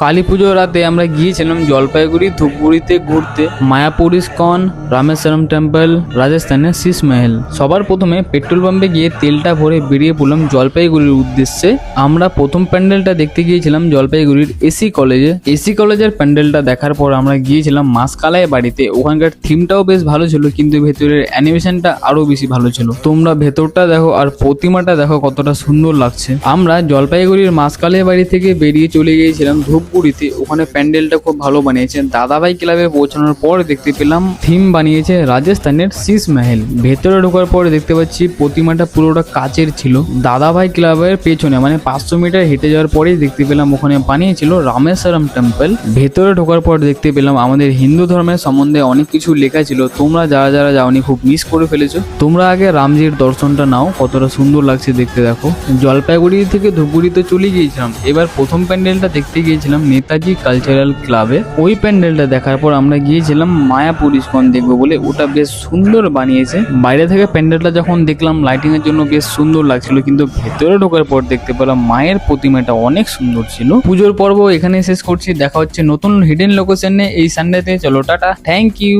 কালী পুজোর রাতে আমরা গিয়েছিলাম জলপাইগুড়ি ধূপগুড়িতে ঘুরতে, মায়াপুর ইস্কন, রামেশ্বরম টেম্পল, রাজস্থানের শীষ মহল। সবার প্রথমে পেট্রোল পাম্পে গিয়ে তেলটা ভরে বেরিয়ে পড়লাম জলপাইগুড়ির উদ্দেশ্যে। আমরা প্রথম প্যান্ডেলটা দেখতে গিয়েছিলাম জলপাইগুড়ির এসি কলেজে। এসি কলেজের প্যান্ডেলটা দেখার পর আমরা গিয়েছিলাম মাসকালাই বাড়িতে। ওখানকার থিমটাও বেশ ভালো ছিল, কিন্তু ভেতরের অ্যানিমেশনটা আরো বেশি ভালো ছিল। তোমরা ভেতরটা দেখো আর প্রতিমাটা দেখো কতটা সুন্দর লাগছে। আমরা জলপাইগুড়ির মাসকালাই বাড়ি থেকে বেরিয়ে চলে গিয়েছিলাম ধূপগুড়িতে। ওখানে প্যান্ডেলটা খুব ভালো বানিয়েছে। দাদাভাই ক্লাবে পৌঁছানোর পর দেখতে পেলাম থিম বানিয়েছে রাজস্থানের শীষ মহল। ভেতরে ঢোকার পর দেখতে পাচ্ছি প্রতিমাটা পুরোটা কাচের ছিল। দাদাভাই ক্লাবের পেছনে মানে 500 মিটার হেঁটে যাওয়ার পরেই দেখতে পেলাম ওখানে বানিয়েছিল রামেশ্বরম টেম্পল। ভেতরে ঢোকার পর দেখতে পেলাম আমাদের হিন্দু ধর্মের সম্বন্ধে অনেক কিছু লেখা ছিল। তোমরা যারা যারা যাওনি খুব মিস করে ফেলেছো। তোমরা আগে রামজির দর্শনটা নাও, কতটা সুন্দর লাগছে দেখতে দেখো। জলপাইগুড়ি থেকে ধূপগুড়িতে চলে গিয়েছিলাম। এবার প্রথম প্যান্ডেলটা দেখতে গিয়েছিলাম নেতাজি কালচারাল ক্লাবে। ওই প্যান্ডেলটা দেখার পর আমরা গিয়েছিলাম মায়াপুর ইস্কন দেখবো বলে। ওটা বেশ সুন্দর বানিয়েছে। বাইরে থেকে প্যান্ডেলটা যখন দেখলাম লাইটিং এর জন্য বেশ সুন্দর লাগছিল, কিন্তু ভেতরে ঢোকার পর দেখতে পেলাম মায়ের প্রতিমাটা অনেক সুন্দর ছিল। পুজোর পর্ব এখানে শেষ করছি। দেখা হচ্ছে নতুন হিডেন লোকেশনে এই সানডেতে। চলো টাটা, থ্যাংক ইউ।